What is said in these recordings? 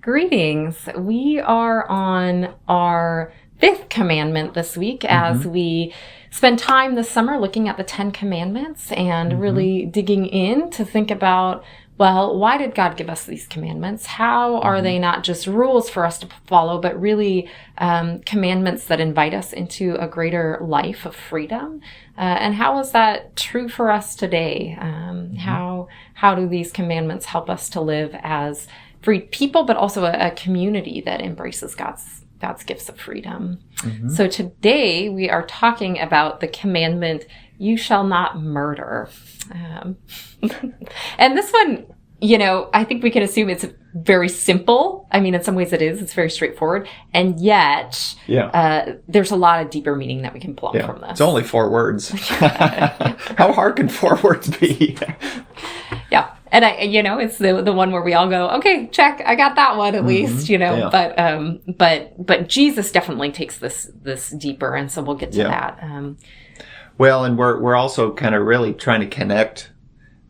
Greetings. We are on our fifth commandment this week as we spend time this summer looking at the 10 commandments and really digging in to think about, well, why did God give us these commandments? How are they not just rules for us to follow, but really commandments that invite us into a greater life of freedom? And how is that true for us today? How do these commandments help us to live as freed people, but also a community that embraces God's gifts of freedom? So today we are talking about the commandment, you shall not murder. And this one, I think we can assume it's very simple. I mean, in some ways it is. It's very straightforward. And yet, there's a lot of deeper meaning that we can pull from this. It's only 4 words. How hard can 4 words be? Yeah. And it's the one where we all go, okay, check, I got that one at least, but Jesus definitely takes this deeper. And so we'll get to that. Well, and we're also kind of really trying to connect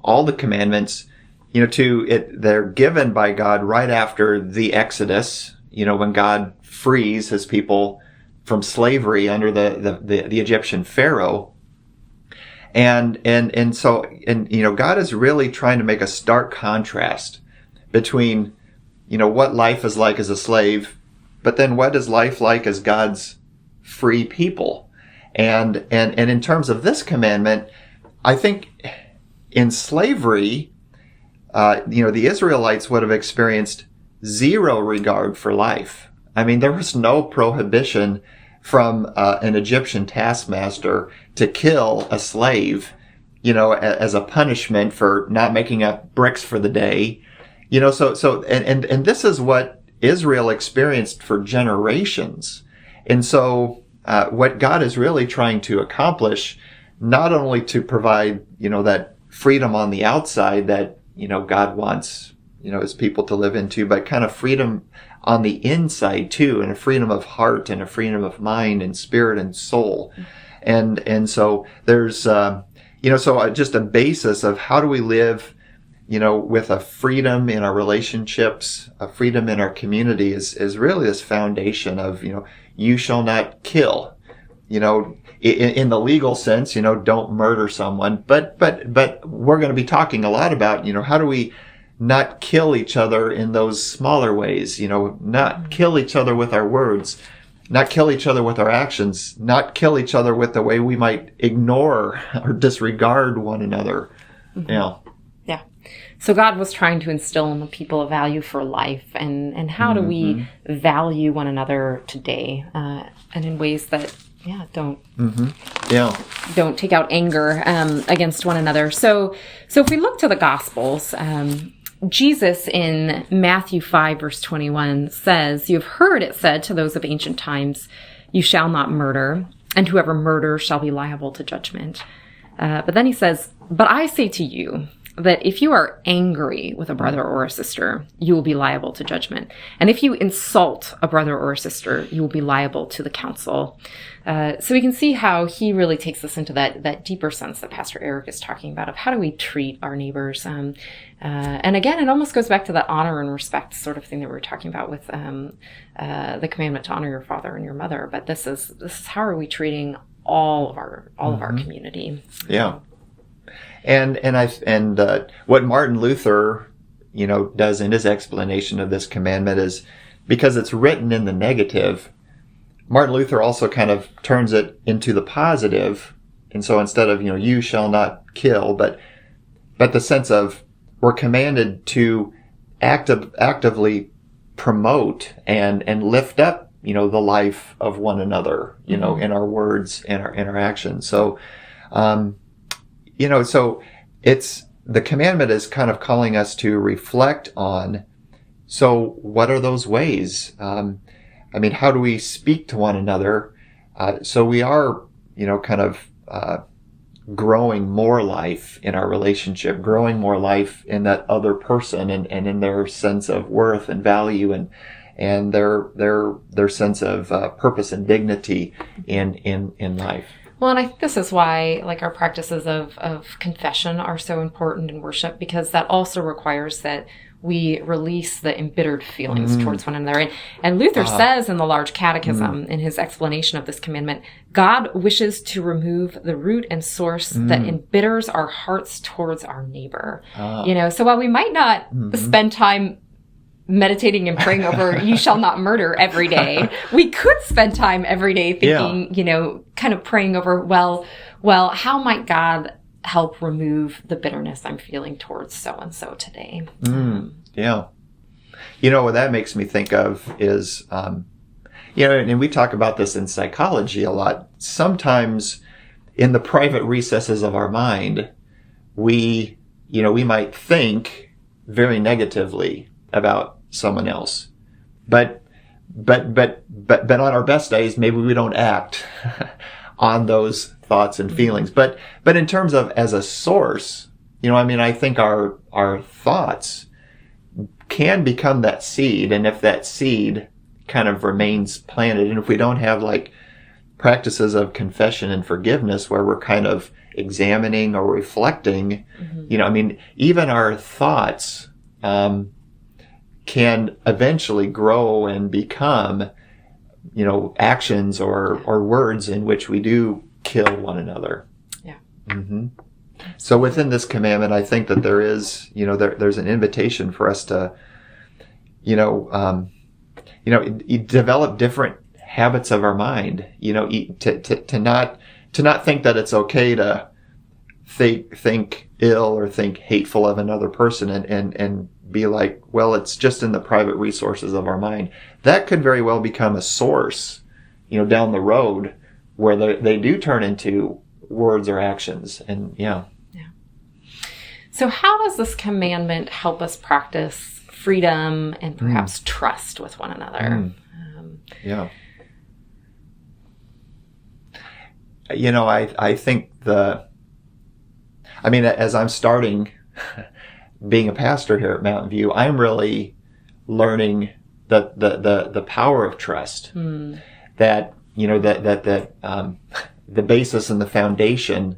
all the commandments, to it. They're given by God right after the Exodus, when God frees his people from slavery under the Egyptian Pharaoh. And so God is really trying to make a stark contrast between, what life is like as a slave, but then what is life like as God's free people. And in terms of this commandment, I think in slavery, the Israelites would have experienced zero regard for life. I mean, there was no prohibition from an Egyptian taskmaster to kill a slave, as a punishment for not making up bricks for the day. And this is what Israel experienced for generations. And so what God is really trying to accomplish, not only to provide, that freedom on the outside that, God wants, his people to live into, but kind of freedom on the inside too, and a freedom of heart and a freedom of mind and spirit and soul. And so there's, just a basis of how do we live, with a freedom in our relationships, a freedom in our community is really this foundation of, you shall not kill, in the legal sense, don't murder someone. But we're going to be talking a lot about, how do we not kill each other in those smaller ways, not kill each other with our words, not kill each other with our actions, not kill each other with the way we might ignore or disregard one another. Yeah. So God was trying to instill in the people a value for life, and how do we value one another today, and in ways that don't take out anger against one another. So if we look to the Gospels, Jesus in Matthew 5 verse 21 says, "You have heard it said to those of ancient times, you shall not murder, and whoever murders shall be liable to judgment." But then he says, "But I say to you that if you are angry with a brother or a sister, you will be liable to judgment. And if you insult a brother or a sister, you will be liable to the council." So we can see how he really takes us into that deeper sense that Pastor Eric is talking about of how do we treat our neighbors. And again, it almost goes back to that honor and respect sort of thing that we were talking about with the commandment to honor your father and your mother. But this is how are we treating all of our community. Yeah. And what Martin Luther, does in his explanation of this commandment is because it's written in the negative, Martin Luther also kind of turns it into the positive. And so instead of, you shall not kill, but the sense of we're commanded to actively promote and lift up, the life of one another, in our words and our actions. So, so it's the commandment is kind of calling us to reflect on, so what are those ways? How do we speak to one another? So we are, kind of growing more life in our relationship, growing more life in that other person and in their sense of worth and value and their sense of purpose and dignity in life. Well, and I think this is why, our practices of confession are so important in worship, because that also requires that we release the embittered feelings towards one another. And Luther says in the Large Catechism, in his explanation of this commandment, God wishes to remove the root and source that embitters our hearts towards our neighbor. So while we might not spend time meditating and praying over you shall not murder every day, we could spend time every day thinking, kind of praying over, well, how might God help remove the bitterness I'm feeling towards so-and-so today? Yeah. What that makes me think of is, and we talk about this in psychology a lot. Sometimes in the private recesses of our mind, we might think very negatively about someone else. But on our best days, maybe we don't act on those thoughts and feelings. But in terms of as a source, I think our thoughts can become that seed. And if that seed kind of remains planted, and if we don't have like practices of confession and forgiveness where we're kind of examining or reflecting, even our thoughts can eventually grow and become, actions or words in which we do kill one another. Yeah. So within this commandment, I think that there is, there's an invitation for us to, develop different habits of our mind. To not think that it's okay to think ill or think hateful of another person and be like, well, it's just in the private resources of our mind. That could very well become a source, down the road where they do turn into words or actions. And So how does this commandment help us practice freedom and perhaps trust with one another? I think as I'm starting being a pastor here at Mountain View, I'm really learning the power of trust. That the basis and the foundation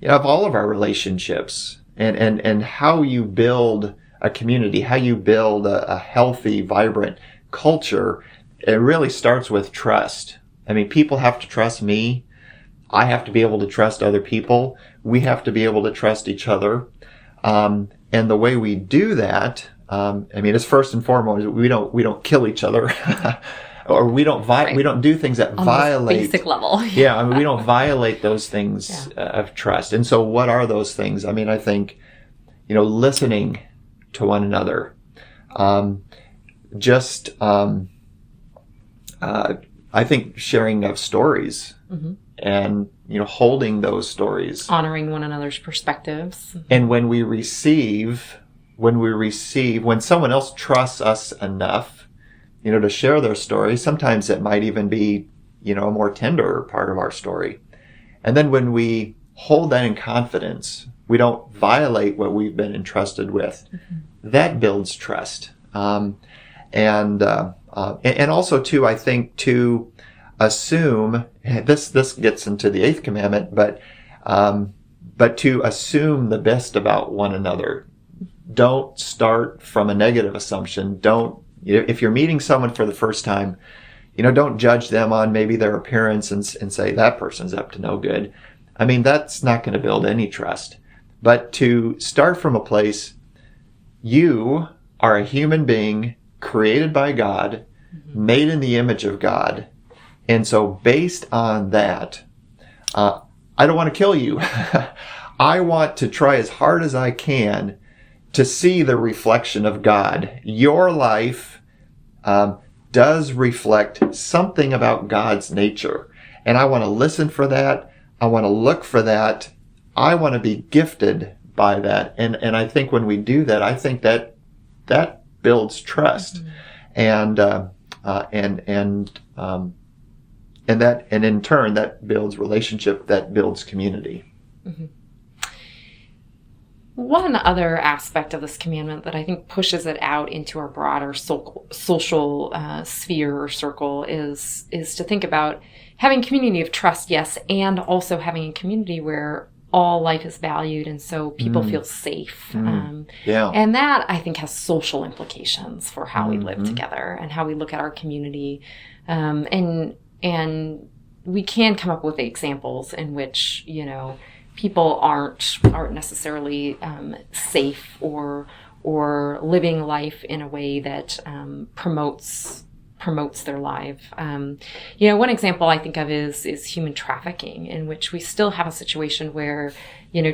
of all of our relationships, and how you build a community, how you build a healthy, vibrant culture, it really starts with trust. People have to trust me. I have to be able to trust other people. We have to be able to trust each other. And the way we do that, is first and foremost, we don't kill each other. Or we don't we don't do things that on violate this basic level. we don't violate those things of trust. And so what are those things? I think, listening to one another, I think sharing of stories, and, holding those stories, honoring one another's perspectives. And when someone else trusts us enough, to share their story, sometimes it might even be, a more tender part of our story. And then when we hold that in confidence, we don't violate what we've been entrusted with. That builds trust. And also too, I think to assume, this gets into the 8th commandment, but to assume the best about one another. Don't start from a negative assumption. If you're meeting someone for the first time, don't judge them on maybe their appearance and say that person's up to no good. That's not going to build any trust. But to start from a place, you are a human being created by God, made in the image of God. And so based on that, I don't want to kill you. I want to try as hard as I can to see the reflection of God. Your life does reflect something about God's nature. And I want to listen for that. I want to look for that. I want to be gifted by that. And I think when we do that, I think that builds trust. And in turn, that builds relationship, that builds community. One other aspect of this commandment that I think pushes it out into our broader social sphere or circle is to think about having a community of trust, yes, and also having a community where all life is valued, and so people feel safe. And that, I think, has social implications for how we live together and how we look at our community. And we can come up with examples in which, people aren't necessarily safe or living life in a way that promotes their life. One example I think of is human trafficking, in which we still have a situation where,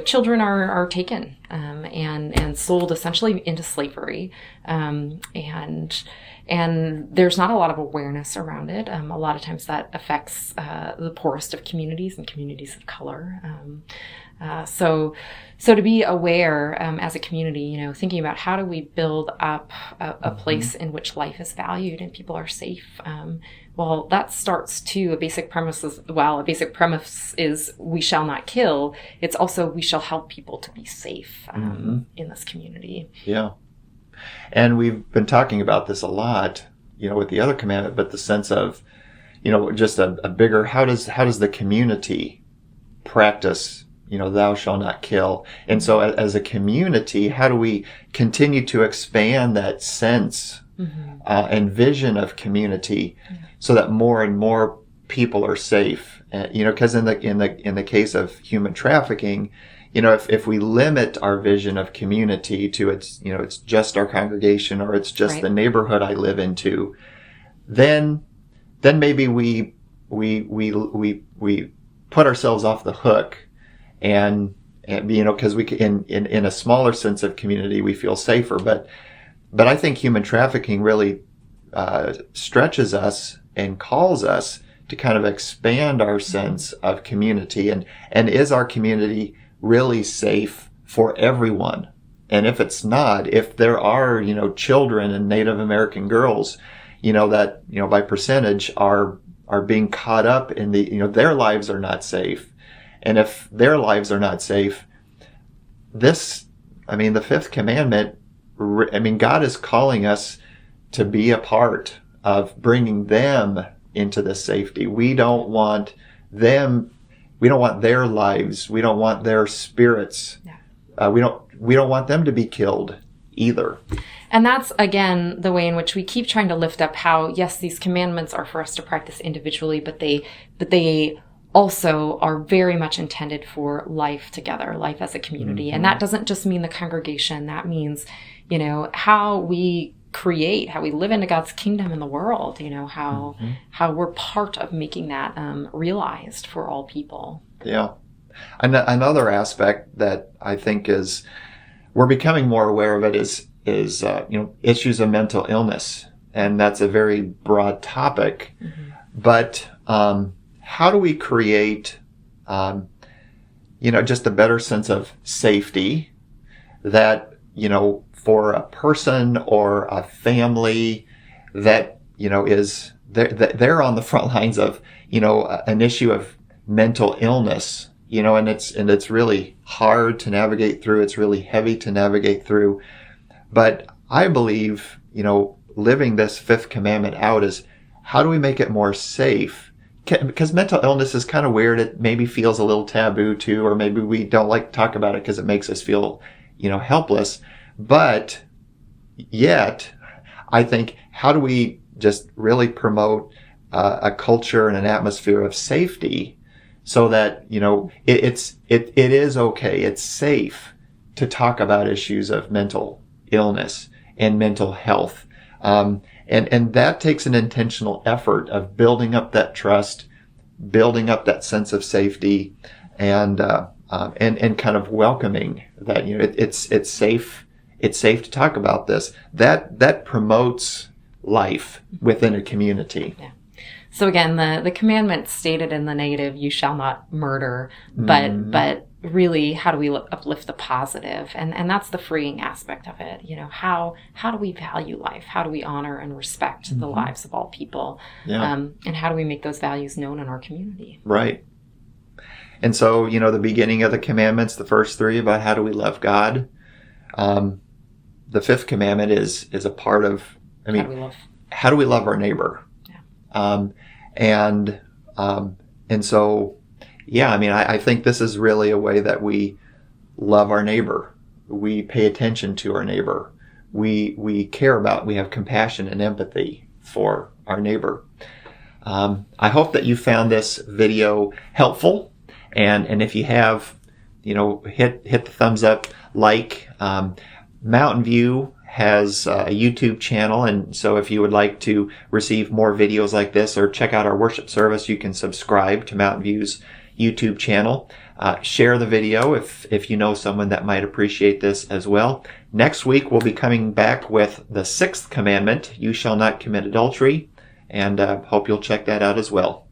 children are taken and sold essentially into slavery. And there's not a lot of awareness around it. A lot of times that affects the poorest of communities and communities of color. So to be aware as a community, thinking about how do we build up a place in which life is valued and people are safe. Well, that starts to a basic premise is we shall not kill. It's also we shall help people to be safe in this community. Yeah. And we've been talking about this a lot, with the other commandment, but the sense of, just a bigger, how does the community practice, thou shalt not kill? And so as a community, how do we continue to expand that sense and vision of community so that more and more people are safe? Because in the case of human trafficking, if we limit our vision of community to it's just our congregation or it's just the neighborhood I live into, then maybe we put ourselves off the hook, and because we can, in a smaller sense of community we feel safer, but I think human trafficking really stretches us and calls us to kind of expand our sense of community, and is our community really safe for everyone? And if it's not, if there are, children and Native American girls, that, by percentage are being caught up in their lives are not safe. And if their lives are not safe, the fifth commandment, God is calling us to be a part of bringing them into this safety. We don't want their lives. We don't want their spirits. Yeah. We don't want them to be killed either. And that's, again, the way in which we keep trying to lift up how, yes, these commandments are for us to practice individually, but they also are very much intended for life together, life as a community. And that doesn't just mean the congregation. That means, how we live into God's kingdom in the world, how we're part of making that realized for all people. Yeah. Another aspect that I think we're becoming more aware of it is issues of mental illness. And that's a very broad topic. But how do we create, just a better sense of safety that, for a person or a family that, is they're on the front lines of, an issue of mental illness, and it's really hard to navigate through. It's really heavy to navigate through. But I believe, living this fifth commandment out is, how do we make it more safe? Because mental illness is kind of weird. It maybe feels a little taboo too, or maybe we don't like to talk about it because it makes us feel, helpless. But yet, I think, how do we just really promote a culture and an atmosphere of safety so that, it is okay, it's safe to talk about issues of mental illness and mental health. And that takes an intentional effort of building up that trust, building up that sense of safety, and kind of welcoming that, it's safe. It's safe to talk about this. That promotes life within a community. Yeah. So again, the commandment stated in the negative, you shall not murder, but really, how do we uplift the positive? And that's the freeing aspect of it. How do we value life? How do we honor and respect the lives of all people? Yeah. And how do we make those values known in our community? Right. And so, the beginning of the commandments, the first three about how do we love God, the fifth commandment is a part of, how do we love our neighbor? Yeah. And so, Yeah, I mean, I think this is really a way that we love our neighbor. We pay attention to our neighbor. We care about, we have compassion and empathy for our neighbor. I hope that you found this video helpful. And if you have, hit the thumbs up, like. Mountain View has a YouTube channel, and so if you would like to receive more videos like this or check out our worship service, you can subscribe to Mountain View's YouTube channel. Share the video if you know someone that might appreciate this as well. Next week, we'll be coming back with the 6th commandment, you shall not commit adultery, and hope you'll check that out as well.